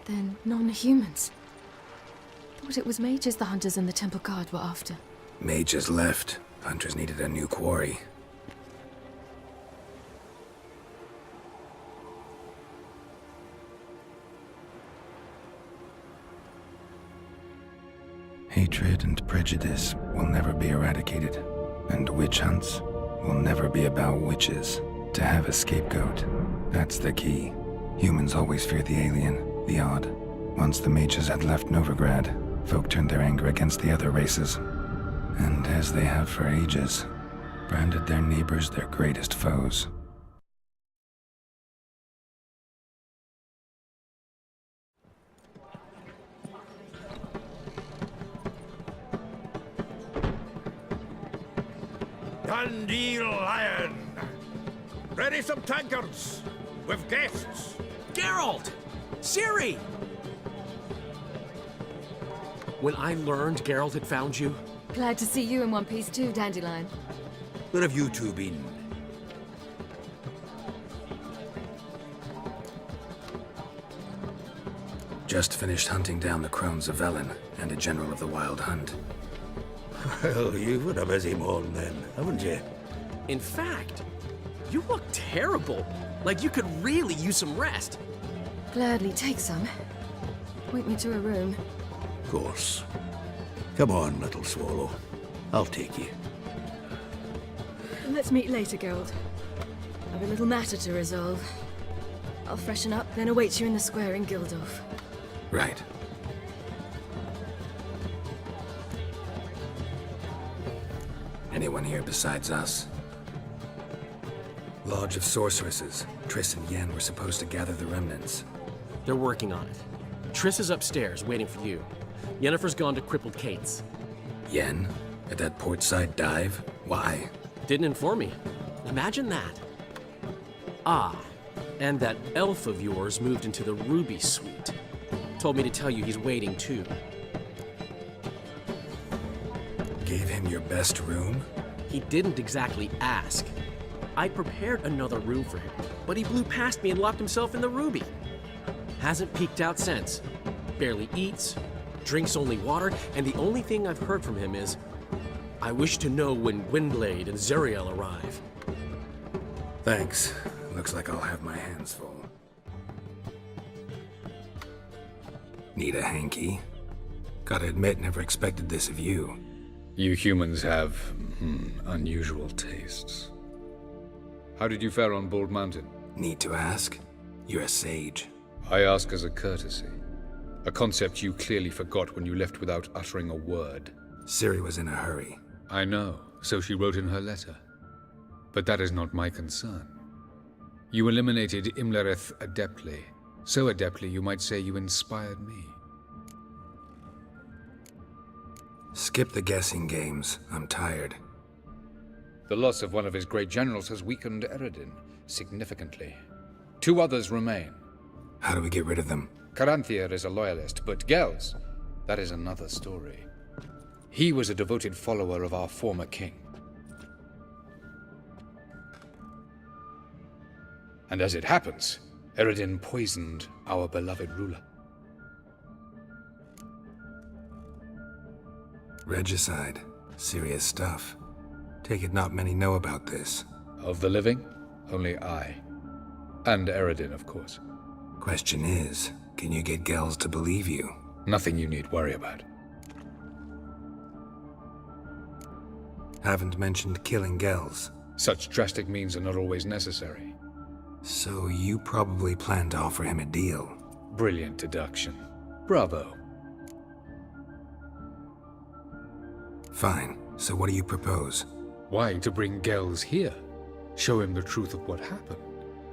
Then non-humans. Thought it was mages the hunters and the temple guard were after. Mages left. Hunters needed a new quarry. Hatred and prejudice will never be eradicated, and witch hunts will never be about witches. To have a scapegoat, that's the key. Humans always fear the alien, the odd. Once the mages had left Novigrad, folk turned their anger against the other races. And as they have for ages, branded their neighbors their greatest foes. Dandelion! Ready some tankards! With guests! Geralt! Ciri! When I learned Geralt had found you... Glad to see you in one piece too, Dandelion. Where have you two been? Just finished hunting down the crones of Velen and a general of the Wild Hunt. Well, you've had a busy morning then, haven't you? In fact, you look terrible. Like you could really use some rest. Gladly take some. Point me to a room. Of course. Come on, little swallow. I'll take you. Let's meet later, Geralt. I've a little matter to resolve. I'll freshen up, then await you in the square in Gildorf. Right. Anyone here besides us? Lodge of Sorceresses. Triss and Yen were supposed to gather the remnants. They're working on it. Triss is upstairs, waiting for you. Yennefer's gone to crippled Kate's. Yen? At that portside dive? Why? Didn't inform me. Imagine that. Ah, and that elf of yours moved into the Ruby Suite. Told me to tell you he's waiting too. Gave him your best room? He didn't exactly ask. I prepared another room for him, but he blew past me and locked himself in the Ruby. Hasn't peeked out since. Barely eats, drinks only water, and the only thing I've heard from him is, I wish to know when Windblade and Zariel arrive. Thanks. Looks like I'll have my hands full. Need a hanky? Gotta admit, never expected this of you. You humans have, unusual tastes. How did you fare on Bald Mountain? Need to ask? You're a sage. I ask as a courtesy. A concept you clearly forgot when you left without uttering a word. Ciri was in a hurry. I know, so she wrote in her letter. But that is not my concern. You eliminated Imlerith adeptly. So adeptly you might say you inspired me. Skip the guessing games. I'm tired. The loss of one of his great generals has weakened Eredin significantly. 2 others remain. How do we get rid of them? Caranthier is a loyalist, but Gels, that is another story. He was a devoted follower of our former king. And as it happens, Eredin poisoned our beloved ruler. Regicide. Serious stuff. Take it not many know about this. Of the living, only I. And Eredin, of course. Question is, can you get Gels to believe you? Nothing you need worry about. Haven't mentioned killing Gels. Such drastic means are not always necessary. So you probably plan to offer him a deal. Brilliant deduction. Bravo. Fine. So what do you propose? Why to bring Gels here? Show him the truth of what happened.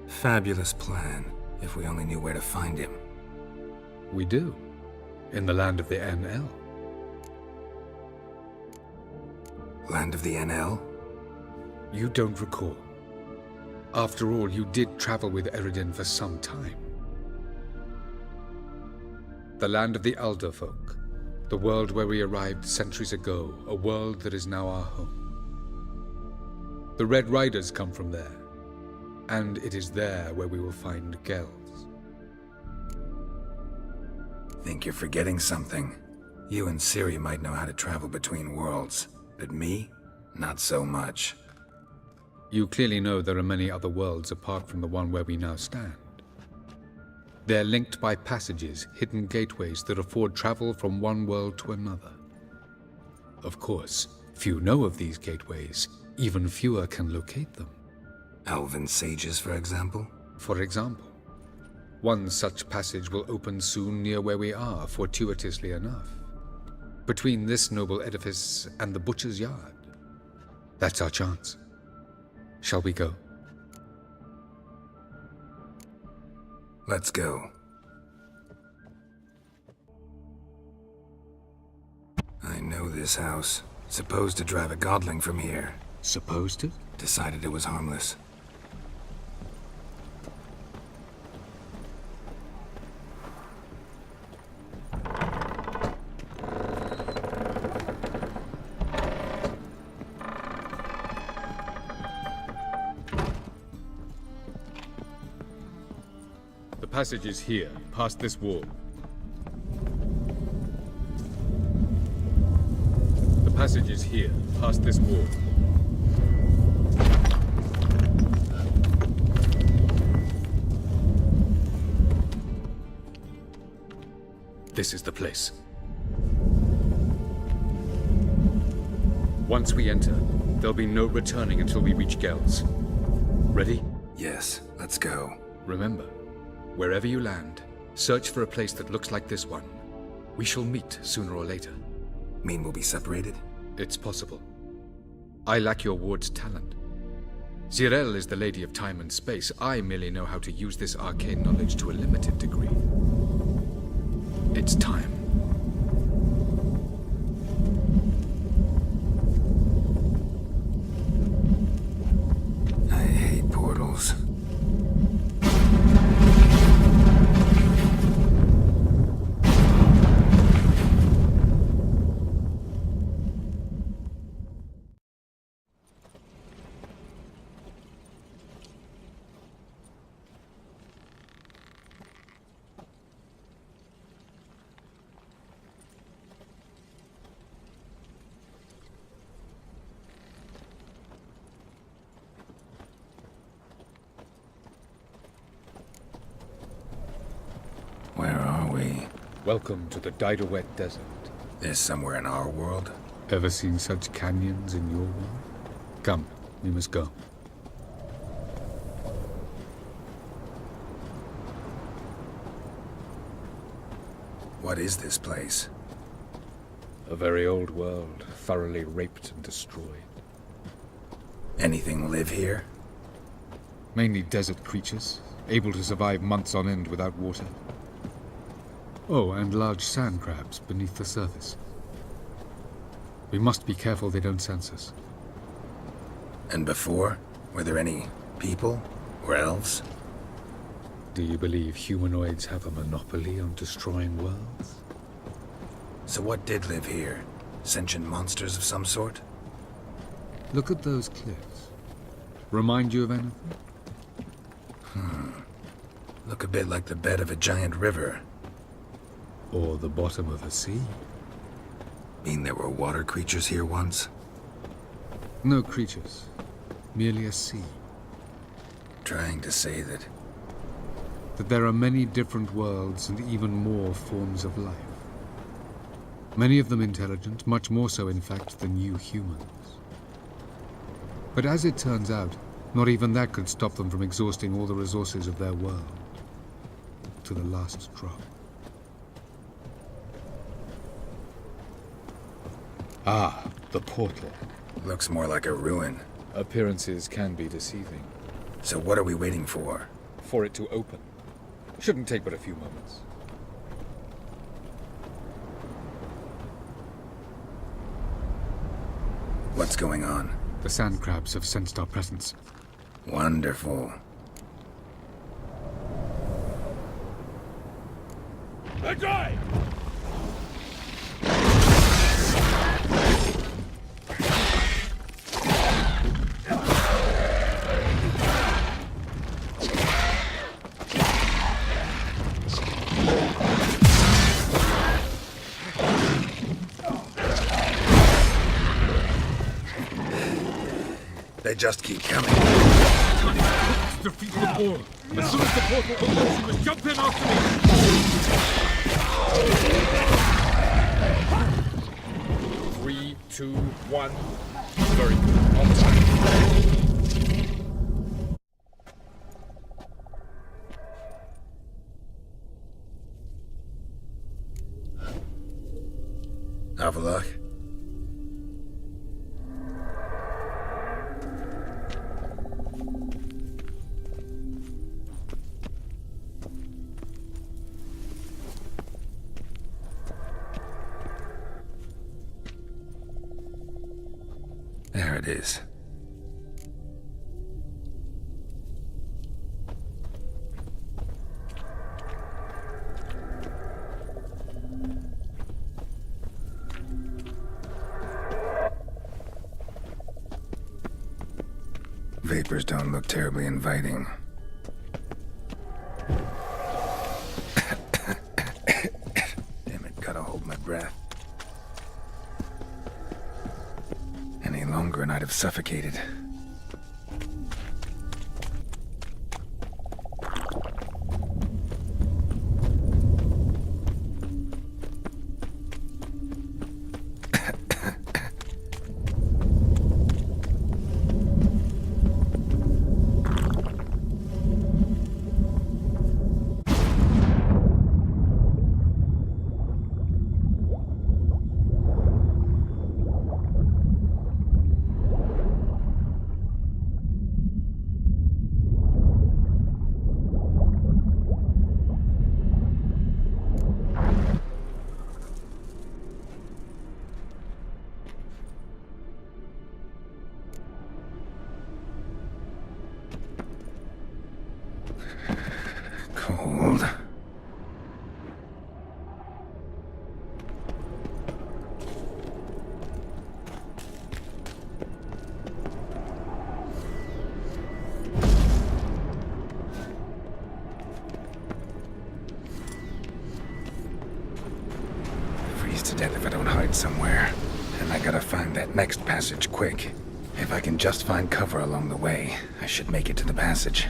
Fabulous plan, if we only knew where to find him. We do. In the land of the NL. Land of the NL? You don't recall. After all, you did travel with Eredin for some time. The land of the Alderfolk. The world where we arrived centuries ago. A world that is now our home. The Red Riders come from there. And it is there where we will find Gels. Think you're forgetting something. You and Ciri might know how to travel between worlds, but me? Not so much. You clearly know there are many other worlds apart from the one where we now stand. They're linked by passages, hidden gateways that afford travel from one world to another. Of course, few know of these gateways. Even fewer can locate them. Elven sages, for example? For example, one such passage will open soon near where we are, fortuitously enough. Between this noble edifice and the butcher's yard. That's our chance. Shall we go? Let's go. I know this house. Supposed to drive a godling from here. Supposed to? Decided it was harmless. The passage is here, past this wall. The passage is here, past this wall. This is the place. Once we enter, there'll be no returning until we reach Gel's. Ready? Yes, let's go. Remember, wherever you land, search for a place that looks like this one. We shall meet sooner or later. Mean we'll be separated? It's possible. I lack your ward's talent. Zirel is the Lady of Time and Space. I merely know how to use this arcane knowledge to a limited degree. It's time. I hate portals. Where are we? Welcome to the Didowet Desert. This somewhere in our world? Ever seen such canyons in your world? Come, we must go. What is this place? A very old world, thoroughly raped and destroyed. Anything live here? Mainly desert creatures, able to survive months on end without water. Oh, and large sand crabs beneath the surface. We must be careful they don't sense us. And before? Were there any people? Or elves? Do you believe humanoids have a monopoly on destroying worlds? So what did live here? Sentient monsters of some sort? Look at those cliffs. Remind you of anything? Look a bit like the bed of a giant river. Or the bottom of a sea? Mean there were water creatures here once? No creatures. Merely a sea. Trying to say that... That there are many different worlds and even more forms of life. Many of them intelligent, much more so in fact than you humans. But as it turns out, not even that could stop them from exhausting all the resources of their world. To the last drop. Ah, the portal. Looks more like a ruin. Appearances can be deceiving. So what are we waiting for? For it to open. Shouldn't take but a few moments. What's going on? The sand crabs have sensed our presence. Wonderful. Attack! They just keep coming. Defeat the ball. As soon as the portal opens, you must jump in after me. 3, 2, 1. Very good. On time. Avalla'ch? There it is. Vapors don't look terribly inviting. Damn it, gotta hold my breath. Any longer and I'd have suffocated. Cold. Freeze to death if I don't hide somewhere. And I gotta find that next passage quick. If I can just find cover along the way, I should make it to the passage.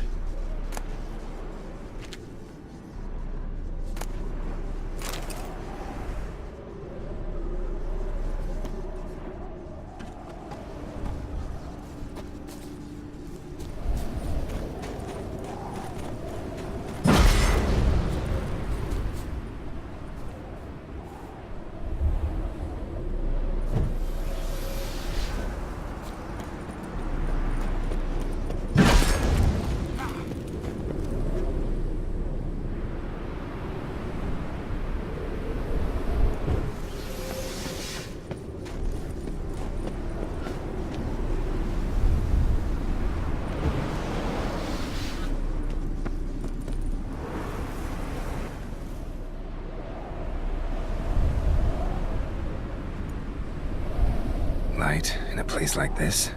Light in a place like this?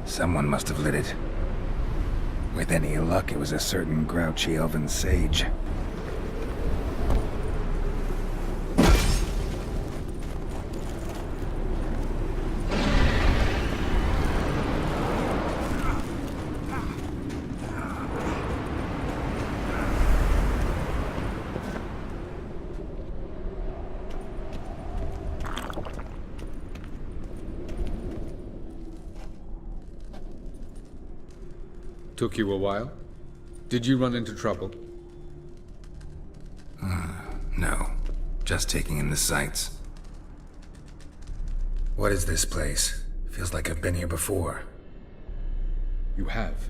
Someone must have lit it. With any luck, it was a certain grouchy elven sage. Took you a while? Did you run into trouble? No. Just taking in the sights. What is this place? Feels like I've been here before. You have.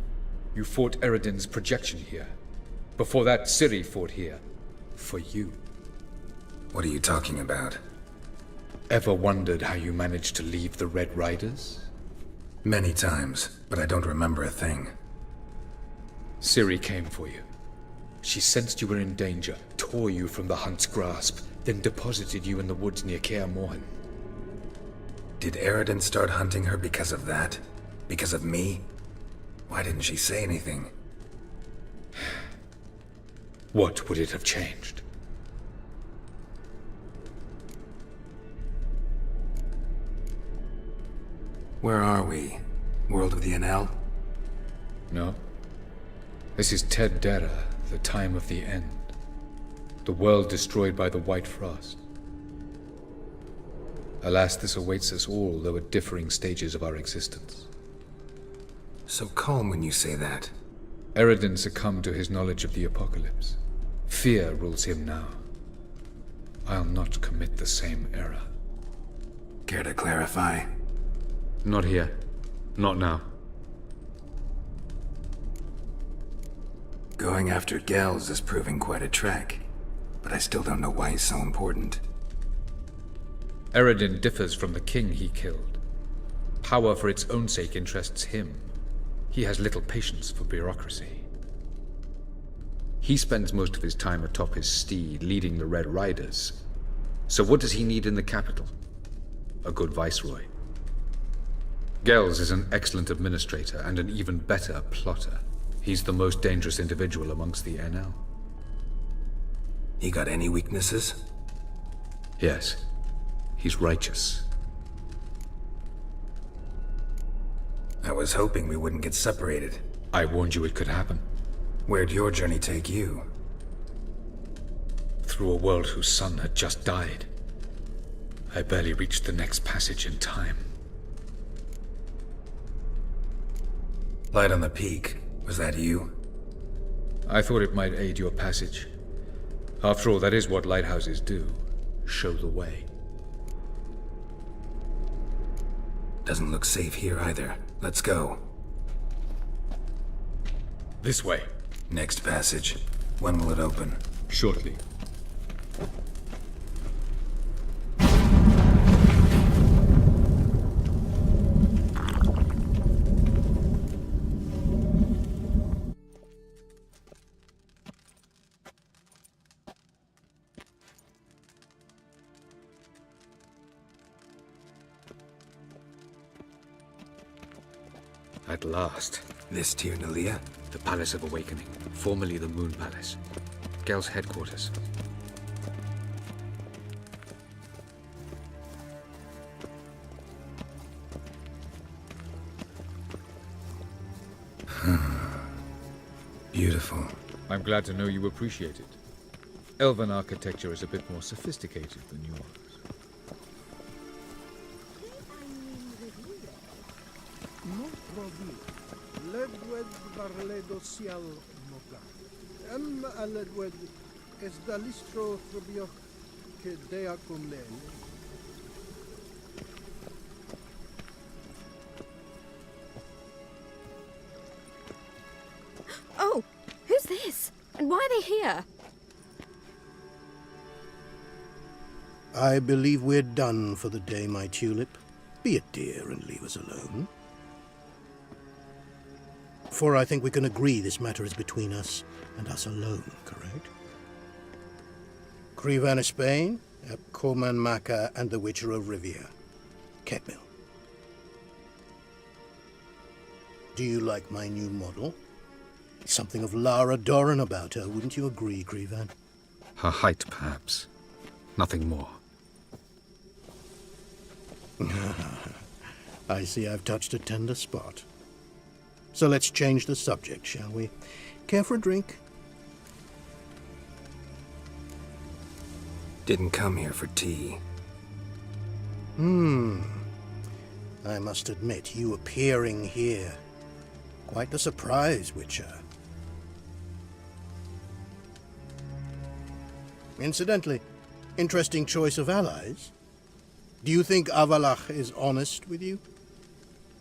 You fought Eredin's projection here. Before that, Ciri fought here. For you. What are you talking about? Ever wondered how you managed to leave the Red Riders? Many times, but I don't remember a thing. Ciri came for you. She sensed you were in danger, tore you from the Hunt's grasp, then deposited you in the woods near Kaer Morhen. Did Eredin start hunting her because of that? Because of me? Why didn't she say anything? What would it have changed? Where are we? World of the NL? No. This is Ted Dera, the time of the end. The world destroyed by the White Frost. Alas, this awaits us all, though at differing stages of our existence. So calm when you say that. Eredin succumbed to his knowledge of the apocalypse. Fear rules him now. I'll not commit the same error. Care to clarify? Not here. Not now. Going after Gels is proving quite a trek, but I still don't know why he's so important. Eredin differs from the king he killed. Power for its own sake interests him. He has little patience for bureaucracy. He spends most of his time atop his steed, leading the Red Riders. So what does he need in the capital? A good viceroy. Gels is an excellent administrator and an even better plotter. He's the most dangerous individual amongst the NL. He got any weaknesses? Yes. He's righteous. I was hoping we wouldn't get separated. I warned you it could happen. Where'd your journey take you? Through a world whose sun had just died. I barely reached the next passage in time. Light on the peak. Was that you? I thought it might aid your passage. After all, that is what lighthouses do. Show the way. Doesn't look safe here either. Let's go. This way. Next passage. When will it open? Shortly. At last. This Tirnalia? The Palace of Awakening, formerly the Moon Palace. Gel's headquarters. Beautiful. I'm glad to know you appreciate it. Elven architecture is a bit more sophisticated than yours. Oh, who's this? And why are they here? I believe we're done for the day, my tulip. Be a dear and leave us alone. For I think we can agree this matter is between us and us alone, correct? Crevan of Spain, Coman Maca, and the Witcher of Rivia. Ketmill. Do you like my new model? Something of Lara Doran about her, wouldn't you agree, Crevan? Her height, perhaps. Nothing more. I see I've touched a tender spot. So let's change the subject, shall we? Care for a drink? Didn't come here for tea. I must admit, you appearing here. Quite the surprise, Witcher. Incidentally, interesting choice of allies. Do you think Avalla'ch is honest with you?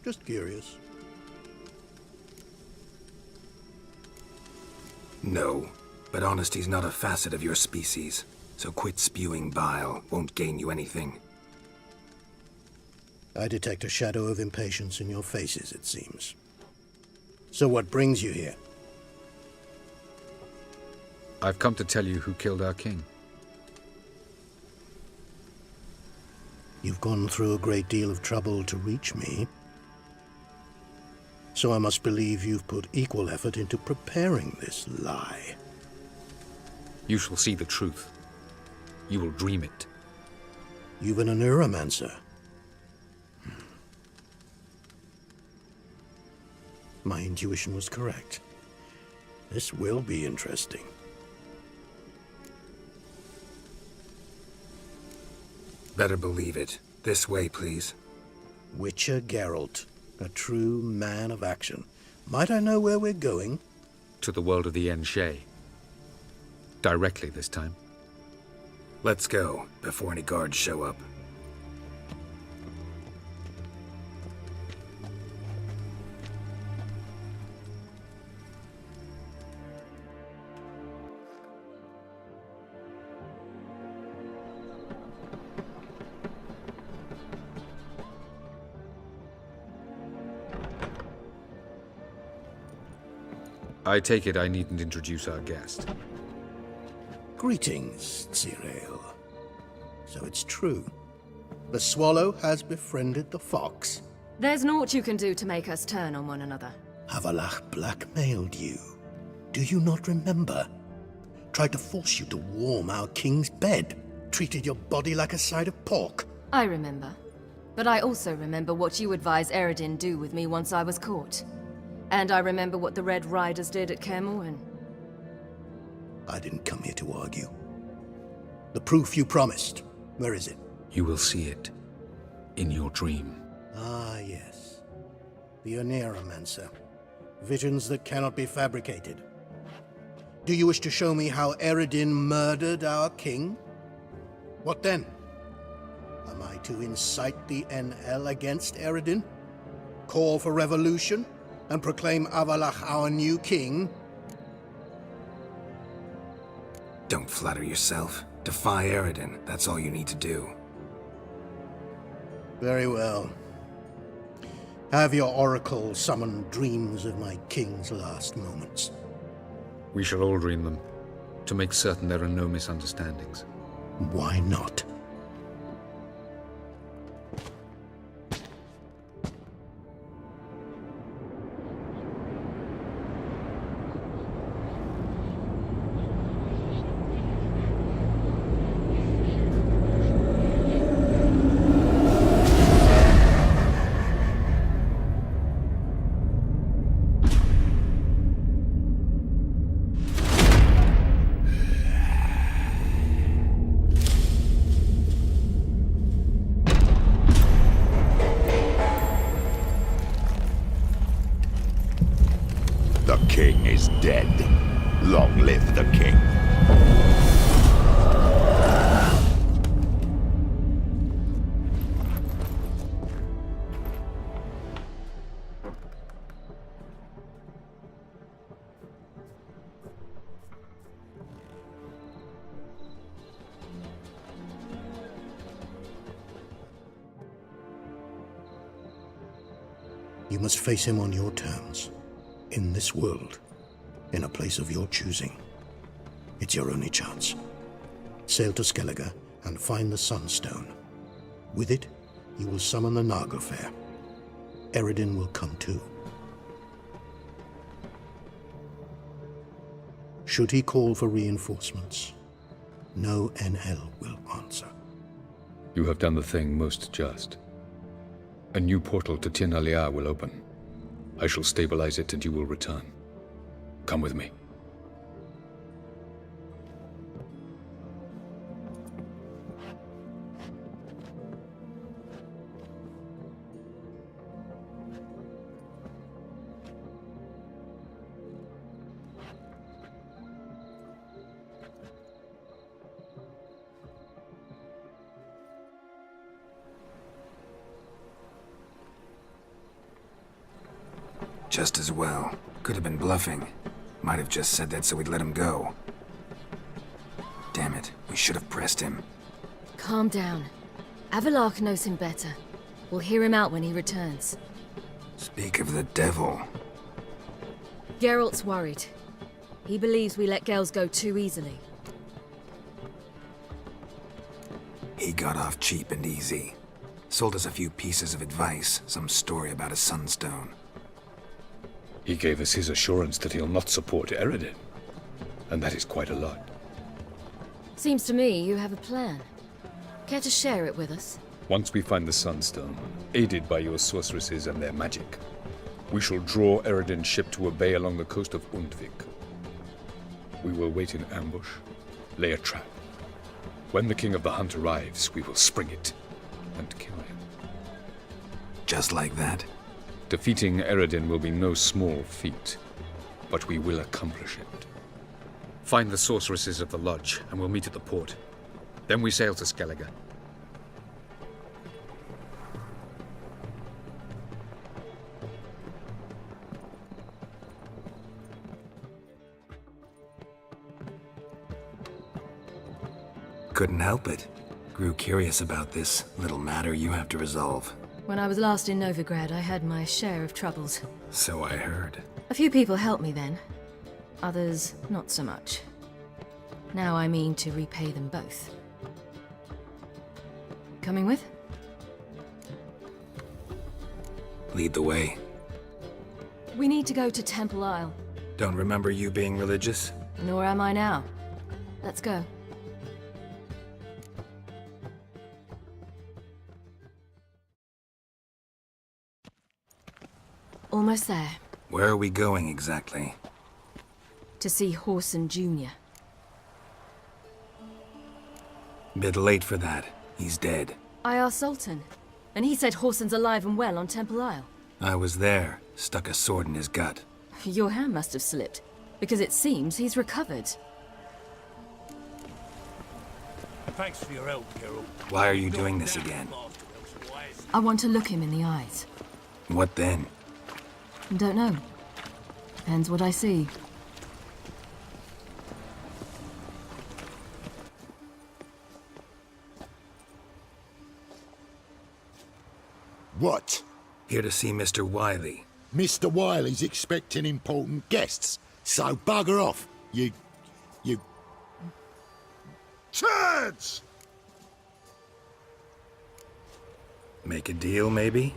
Just curious. No, but honesty's not a facet of your species. So quit spewing bile. Won't gain you anything. I detect a shadow of impatience in your faces, it seems. So what brings you here? I've come to tell you who killed our king. You've gone through a great deal of trouble to reach me. So I must believe you've put equal effort into preparing this lie. You shall see the truth. You will dream it. You've been a neuromancer. My intuition was correct. This will be interesting. Better believe it. This way, please. Witcher Geralt, a true man of action. Might I know where we're going? To the world of the Enshe. Directly this time. Let's go, before any guards show up. I take it I needn't introduce our guest. Greetings, Ciri. So it's true. The swallow has befriended the fox. There's naught you can do to make us turn on one another. Avalla'ch blackmailed you. Do you not remember? Tried to force you to warm our king's bed. Treated your body like a side of pork. I remember. But I also remember what you advised Eredin do with me once I was caught. And I remember what the Red Riders did at Kaer Morhen. I didn't come here to argue. The proof you promised, where is it? You will see it. In your dream. Ah, yes. The Oneiromancer. Visions that cannot be fabricated. Do you wish to show me how Eredin murdered our king? What then? Am I to incite the NL against Eredin? Call for revolution? And proclaim Avalla'ch our new king? Don't flatter yourself. Defy Eredin. That's all you need to do. Very well. Have your oracle summon dreams of my king's last moments. We shall all dream them, to make certain there are no misunderstandings. Why not? The king is dead. Long live the king. You must face him on your terms. In this world, in a place of your choosing. It's your only chance. Sail to Skellige and find the Sunstone. With it, you will summon the Nagelfare. Eredin will come too. Should he call for reinforcements, no NL will answer. You have done the thing most just. A new portal to Tir na Liar will open. I shall stabilize it and you will return. Come with me. Just as well. Could have been bluffing. Might have just said that so we'd let him go. Damn it, we should have pressed him. Calm down. Avalla'ch knows him better. We'll hear him out when he returns. Speak of the devil. Geralt's worried. He believes we let girls go too easily. He got off cheap and easy. Sold us a few pieces of advice, some story about a sunstone. He gave us his assurance that he'll not support Eredin. And that is quite a lot. Seems to me you have a plan. Care to share it with us? Once we find the Sunstone, aided by your sorceresses and their magic, We shall draw Eredin's ship to a bay along the coast of Undvik. We will wait in ambush, lay a trap. When the King of the Hunt arrives, we will spring it and kill him. Just like that? Defeating Eredin will be no small feat, but we will accomplish it. Find the sorceresses of the lodge, and we'll meet at the port. Then we sail to Skellige. Couldn't help it. Grew curious about this little matter you have to resolve. When I was last in Novigrado, I had my share of troubles. So I heard. A few people helped me then. Others, not so much. Now I mean to repay them both. Coming with? Lead the way. We need to go to Temple Isle. Don't remember you being religious? Nor am I now. Let's go. Almost there. Where are we going exactly? To see Horson Jr. Bit late for that. He's dead. I asked Sultan, and he said Horson's alive and well on Temple Isle. I was there. Stuck a sword in his gut. Your hand must have slipped, because it seems he's recovered. Thanks for your help, Geralt. Why are you doing this again? I want to look him in the eyes. What then? Don't know. Depends what I see. What? Here to see Mr. Wiley. Mr. Wiley's expecting important guests, so bugger off, you... Turds! Make a deal, maybe?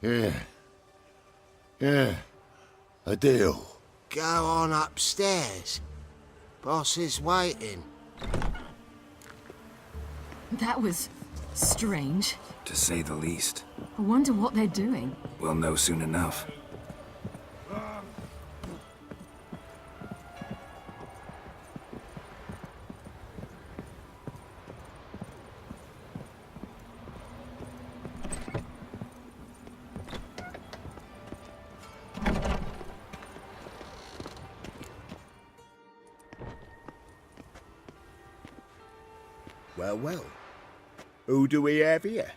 Yeah. A deal. Go on upstairs. Boss is waiting. That was strange. To say the least. I wonder what they're doing. We'll know soon enough. Well. Who do we have here?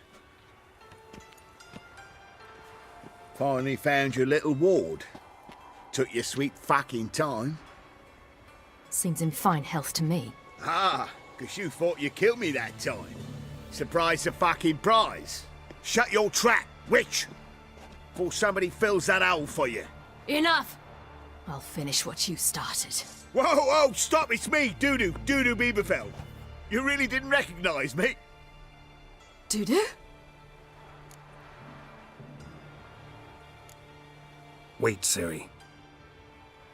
Finally found your little ward. Took your sweet fucking time. Seems in fine health to me. Ah, 'cause you thought you killed me that time. Surprise the fucking prize. Shut your trap, witch! Before somebody fills that hole for you. Enough! I'll finish what you started. Whoa, stop, it's me, Dudu Bieberfeld. You really didn't recognize me? Dudu? Wait, Ciri.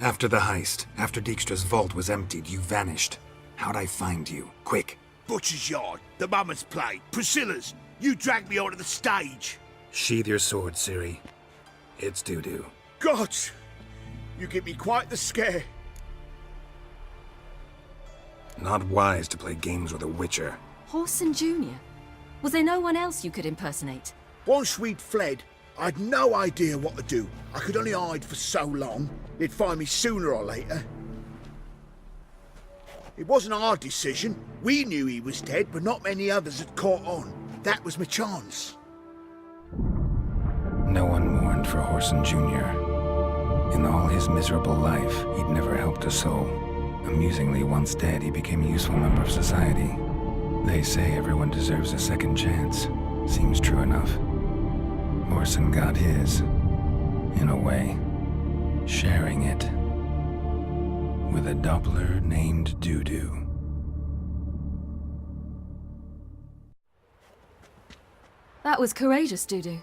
After the heist, after Dijkstra's vault was emptied, you vanished. How'd I find you? Quick. Butcher's Yard, the Mummer's Plate, Priscilla's. You dragged me onto the stage. Sheathe your sword, Ciri. It's Dudu. God! You give me quite the scare. Not wise to play games with a witcher. Horson Jr.? Was there no one else you could impersonate? Once we'd fled, I'd no idea what to do. I could only hide for so long. They'd find me sooner or later. It wasn't our decision. We knew he was dead, but not many others had caught on. That was my chance. No one mourned for Horson Jr. In all his miserable life, he'd never helped a soul. Amusingly, once dead, he became a useful member of society. They say everyone deserves a second chance. Seems true enough. Horson got his, in a way, sharing it with a Doppler named Dudu. That was courageous, Dudu.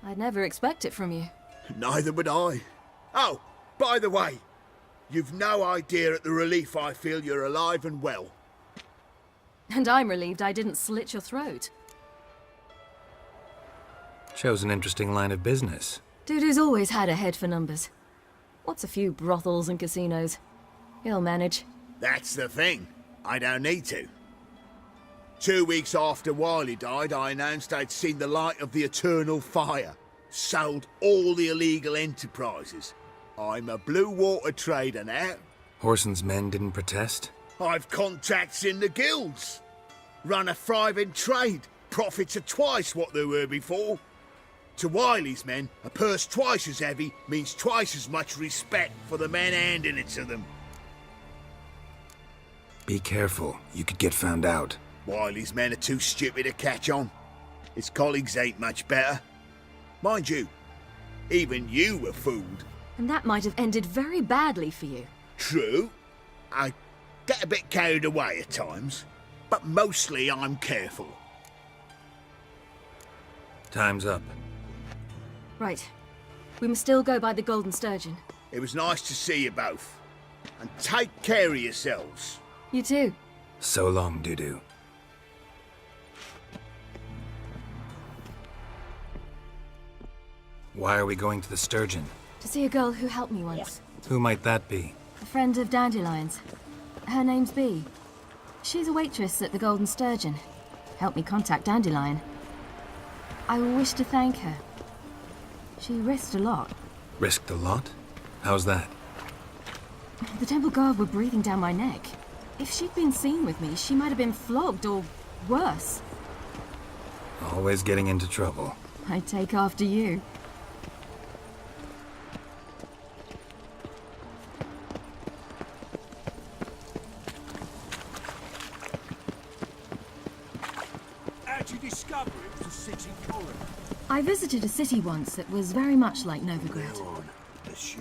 I'd never expect it from you. Neither would I. Oh, by the way, you've no idea at the relief I feel you're alive and well. And I'm relieved I didn't slit your throat. Chose an interesting line of business. Dudu's always had a head for numbers. What's a few brothels and casinos? He'll manage. That's the thing. I don't need to. 2 weeks after Wiley died, I announced I'd seen the light of the eternal fire. Sold all the illegal enterprises. I'm a blue water trader now. Horson's men didn't protest? I've contacts in the guilds. Run a thriving trade. Profits are twice what they were before. To Wiley's men, a purse twice as heavy means twice as much respect for the men handing it to them. Be careful. You could get found out. Wiley's men are too stupid to catch on. His colleagues ain't much better. Mind you, even you were fooled. And that might have ended very badly for you. True. I get a bit carried away at times, but mostly I'm careful. Time's up. Right. We must still go by the Golden Sturgeon. It was nice to see you both. And take care of yourselves. You too. So long, Dudu. Why are we going to the Sturgeon? To see a girl who helped me once. Who might that be? A friend of Dandelion's. Her name's Bee. She's a waitress at the Golden Sturgeon. Helped me contact Dandelion. I wish to thank her. She risked a lot. Risked a lot? How's that? The Temple Guard were breathing down my neck. If she'd been seen with me, she might have been flogged or worse. Always getting into trouble. I'd take after you. How'd you discover it was a city colony? I visited a city once that was very much like Novigrado.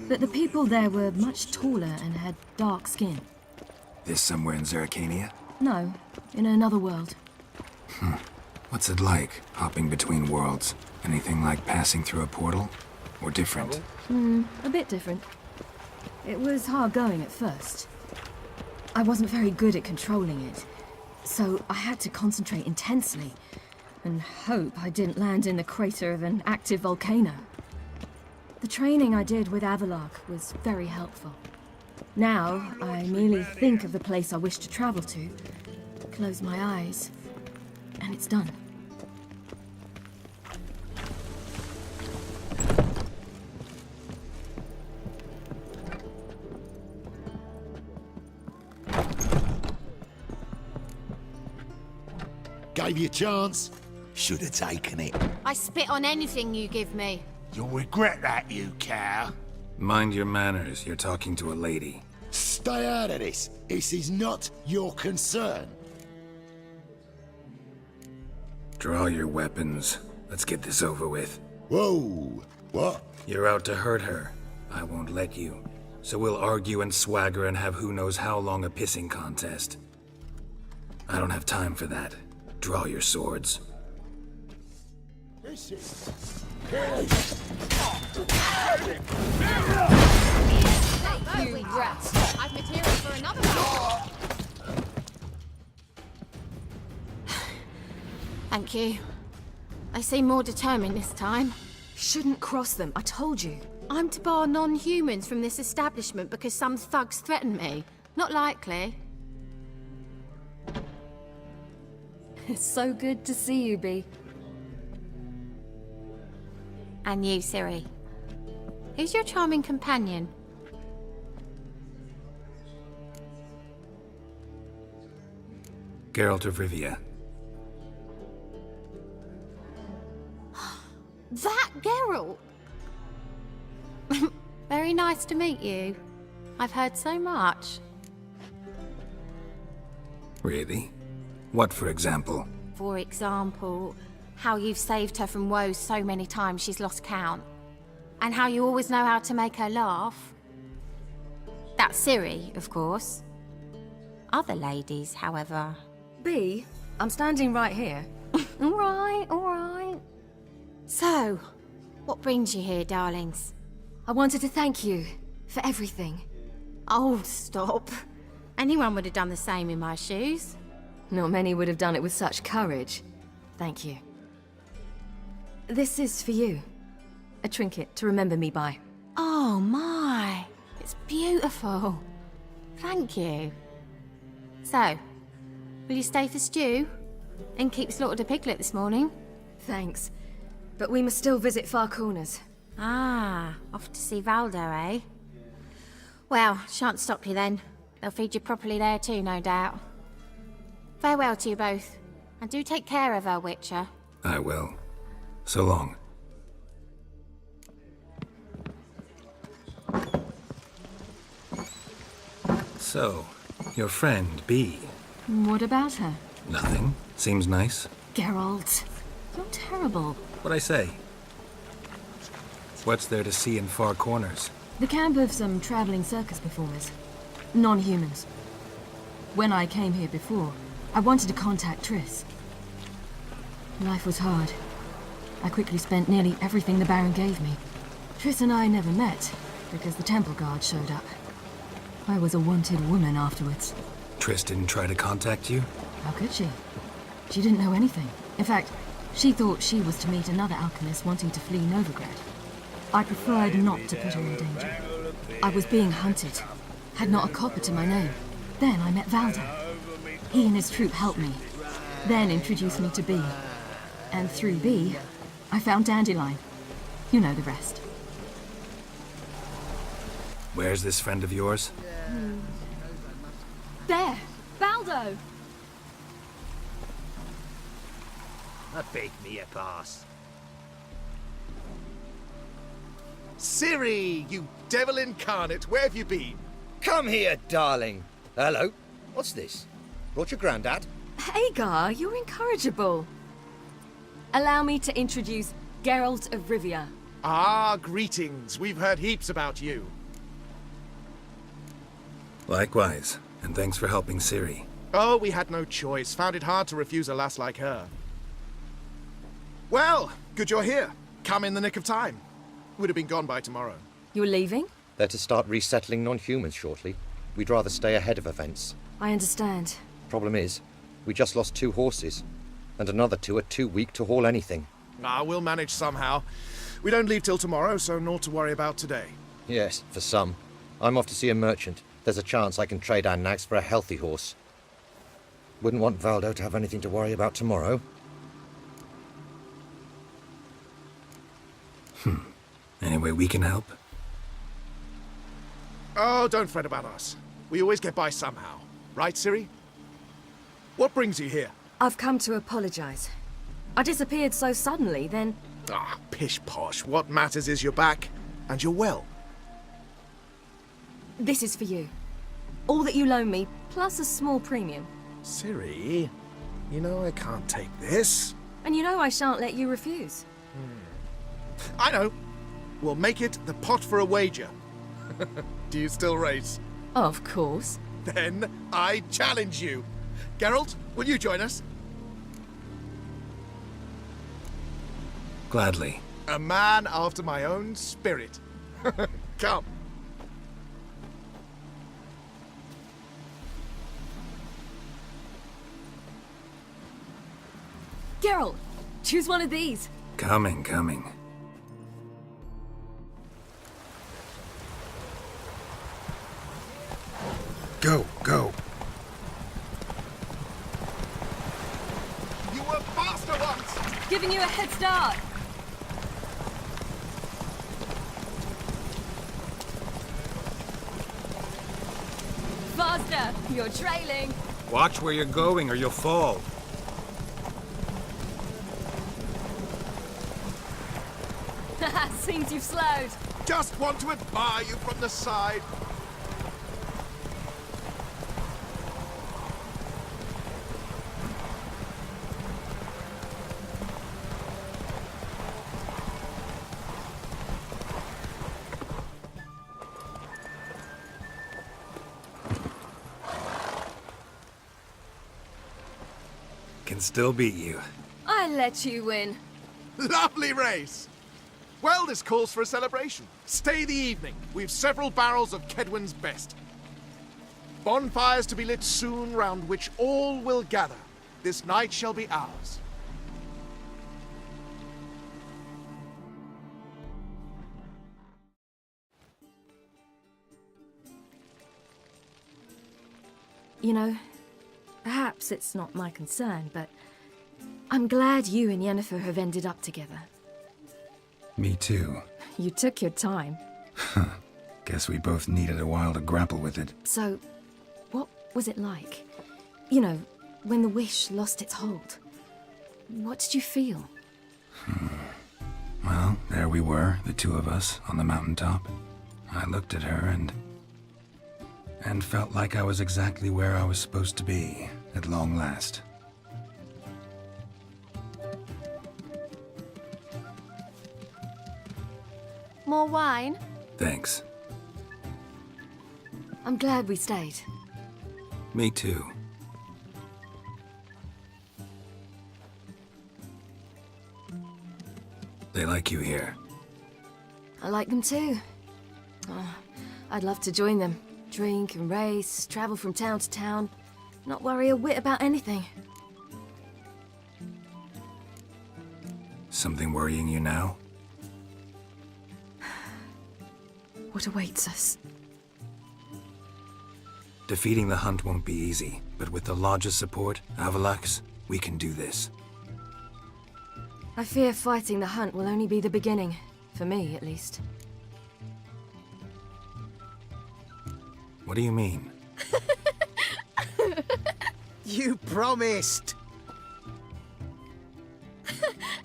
But the people there were much taller and had dark skin. This somewhere in Zerrikania? No, in another world. What's it like, hopping between worlds? Anything like passing through a portal? Or different? A bit different. It was hard going at first. I wasn't very good at controlling it, so I had to concentrate intensely and hope I didn't land in the crater of an active volcano. The training I did with Avalla'ch was very helpful. Now, I merely think of the place I wish to travel to, close my eyes, and it's done. Gave you a chance. Should have taken it. I spit on anything you give me. You'll regret that, you cow. Mind your manners, you're talking to a lady. Stay out of this. This is not your concern. Draw your weapons. Let's get this over with. Whoa. What? You're out to hurt her. I won't let you. So we'll argue and swagger and have who knows how long a pissing contest. I don't have time for that. Draw your swords. This is... You rat! I've material for another one. Thank you. They seem more determined this time. Shouldn't cross them, I told you. I'm to bar non-humans from this establishment because some thugs threaten me. Not likely. It's so good to see you, Bee. And you, Ciri. Who's your charming companion? Geralt of Rivia. That Geralt! Very nice to meet you. I've heard so much. Really? What, for example? For example, how you've saved her from woes so many times she's lost count. And how you always know how to make her laugh. That's Ciri, of course. Other ladies, however... Bee, I'm standing right here. All right. So, what brings you here, darlings? I wanted to thank you for everything. Oh, stop. Anyone would have done the same in my shoes. Not many would have done it with such courage. Thank you. This is for you. A trinket to remember me by. Oh my, it's beautiful. Thank you. So, will you stay for stew? And keep slaughtered a piglet this morning? Thanks. But we must still visit Far Corners. Ah, off to see Valdo, eh? Well, shan't stop you then. They'll feed you properly there too, no doubt. Farewell to you both. And do take care of her, Witcher. I will. So long. So, your friend, B. What about her? Nothing. Seems nice. Geralt, you're terrible. What'd I say? What's there to see in Far Corners? The camp of some traveling circus performers. Non-humans. When I came here before, I wanted to contact Triss. Life was hard. I quickly spent nearly everything the Baron gave me. Triss and I never met, because the temple guard showed up. I was a wanted woman afterwards. Triss didn't try to contact you? How could she? She didn't know anything. In fact, she thought she was to meet another alchemist wanting to flee Novigrado. I preferred not to put her in danger. I was being hunted. Had not a copper to my name. Then I met Valdo. He and his troop helped me. Then introduced me to B. And through B, I found Dandelion. You know the rest. Where's this friend of yours? There! Valdo! Beg me a pass. Ciri, you devil incarnate, where have you been? Come here, darling. Hello. What's this? Brought your granddad? Hagar, you're incorrigible. Allow me to introduce Geralt of Rivia. Ah, greetings. We've heard heaps about you. Likewise, and thanks for helping Ciri. Oh, we had no choice. Found it hard to refuse a lass like her. Well, good you're here. Come in the nick of time. Would have been gone by tomorrow. You're leaving? They're to start resettling non-humans shortly. We'd rather stay ahead of events. I understand. Problem is, we just lost 2 horses, and another 2 are too weak to haul anything. Ah, we'll manage somehow. We don't leave till tomorrow, so naught to worry about today. Yes, for some. I'm off to see a merchant. There's a chance I can trade our nags for a healthy horse. Wouldn't want Valdo to have anything to worry about tomorrow. Any way we can help? Oh, don't fret about us. We always get by somehow. Right, Ciri? What brings you here? I've come to apologize. I disappeared so suddenly, then... Ah, pish-posh. What matters is you're back, and you're well. This is for you. All that you loan me, plus a small premium. Ciri, you know I can't take this. And you know I shan't let you refuse. I know. We'll make it the pot for a wager. Do you still race? Of course. Then I challenge you. Geralt, will you join us? Gladly. A man after my own spirit. Come. Geralt, choose one of these. Coming. Go. You were faster once! Giving you a head start. Faster! You're trailing. Watch where you're going or you'll fall. Seems you've slowed. Just want to admire you from the side. Can still beat you. I let you win. Lovely race! Well, this calls for a celebration. Stay the evening. We've several barrels of Kedwen's best. Bonfires to be lit soon, round which all will gather. This night shall be ours. You know, perhaps it's not my concern, but I'm glad you and Yennefer have ended up together. Me too. You took your time. Guess we both needed a while to grapple with it. So, what was it like? You know, when the wish lost its hold. What did you feel? Well, there we were, the two of us, on the mountaintop. I looked at her and felt like I was exactly where I was supposed to be, at long last. More wine? Thanks. I'm glad we stayed. Me too. They like you here. I like them too. Oh, I'd love to join them. Drink and race, travel from town to town. Not worry a whit about anything. Something worrying you now? What awaits us? Defeating the Hunt won't be easy, but with the Lodge's support, Avalla'ch's, we can do this. I fear fighting the Hunt will only be the beginning. For me, at least. What do you mean? You promised!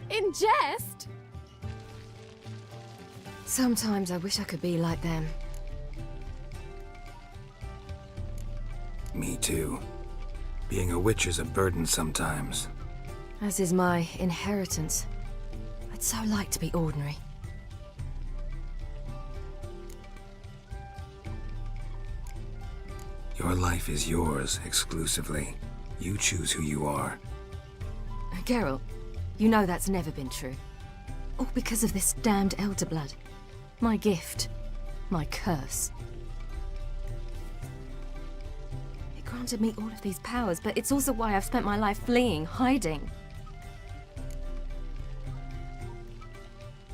In jest? Sometimes I wish I could be like them. Me too. Being a witch is a burden sometimes. As is my inheritance. I'd so like to be ordinary. Your life is yours, exclusively. You choose who you are. Geralt, you know that's never been true. All because of this damned elder blood. My gift. My curse. It granted me all of these powers, but it's also why I've spent my life fleeing, hiding.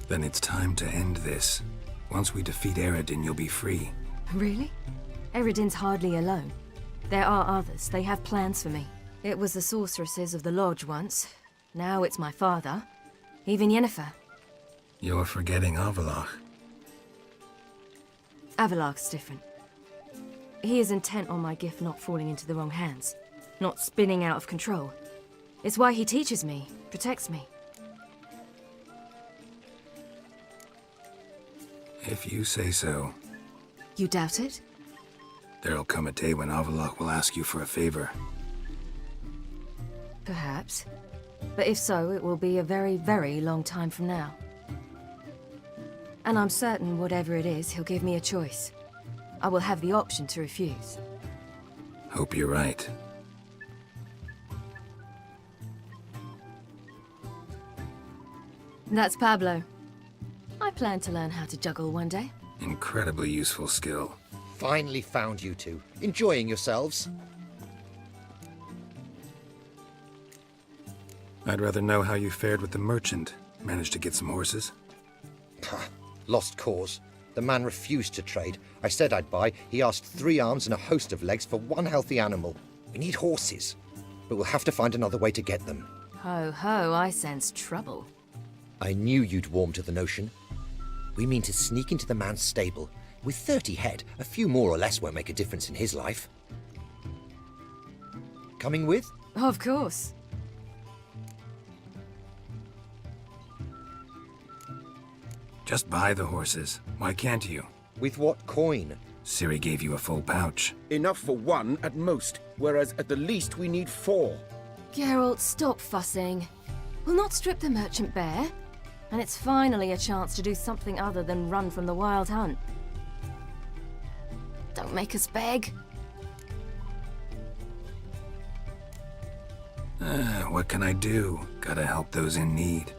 Then it's time to end this. Once we defeat Eredin, you'll be free. Really? Eredin's hardly alone. There are others. They have plans for me. It was the sorceresses of the Lodge once. Now it's my father. Even Yennefer. You're forgetting Avalla'ch. Avalla'ch's different. He is intent on my gift not falling into the wrong hands. Not spinning out of control. It's why he teaches me, protects me. If you say so. You doubt it? There'll come a day when Avalla'ch will ask you for a favor. Perhaps. But if so, it will be a very, very long time from now. And I'm certain whatever it is, he'll give me a choice. I will have the option to refuse. Hope you're right. That's Pablo. I plan to learn how to juggle one day. Incredibly useful skill. Finally found you two. Enjoying yourselves? I'd rather know how you fared with the merchant. Managed to get some horses? Lost cause. The man refused to trade. I said I'd buy. He asked 3 arms and a host of legs for 1 healthy animal. We need horses, but we'll have to find another way to get them. Ho ho, I sense trouble. I knew you'd warm to the notion. We mean to sneak into the man's stable. With 30 head, a few more or less won't make a difference in his life. Coming with? Of course. Just buy the horses. Why can't you? With what coin? Ciri gave you a full pouch. Enough for 1 at most, whereas at the least we need 4. Geralt, stop fussing. We'll not strip the merchant bare. And it's finally a chance to do something other than run from the Wild Hunt. Don't make us beg. What can I do? Gotta help those in need.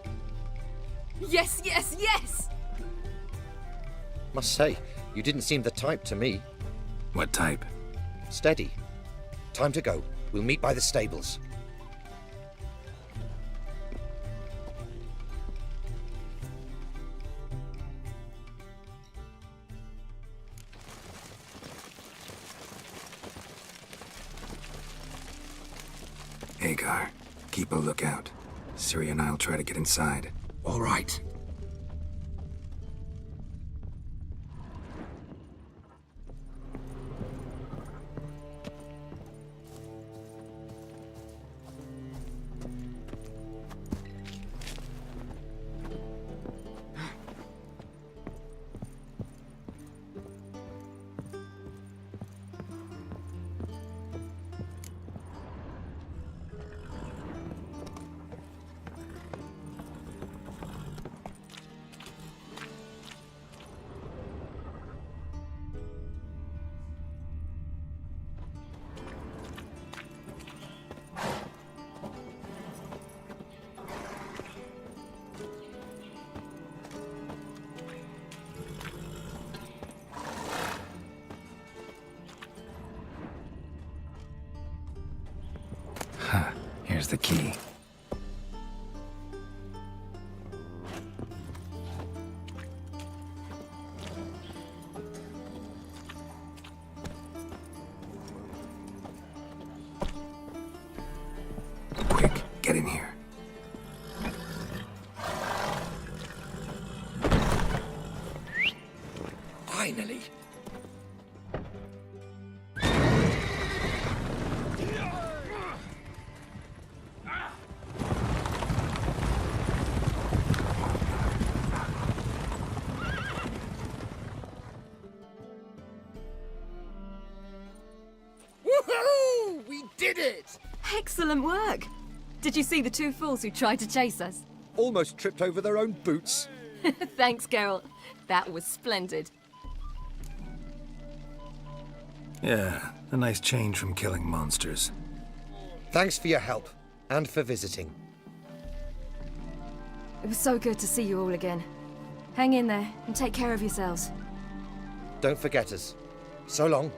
Yes, yes, yes! Must say, you didn't seem the type to me. What type? Steady. Time to go. We'll meet by the stables. Llegar, keep a lookout. Ciri and I'll try to get inside. All right. Here's the key. Quick, get in here. Finally. Woohoo! We did it! Excellent work! Did you see the two fools who tried to chase us? Almost tripped over their own boots. Thanks, Geralt. That was splendid. Yeah, a nice change from killing monsters. Thanks for your help, and for visiting. It was so good to see you all again. Hang in there, and take care of yourselves. Don't forget us. So long.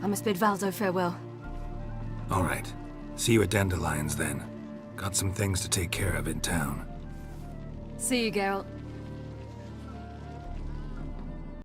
I must bid Valdo farewell. All right. See you at Dandelions then. Got some things to take care of in town. See you, Geralt.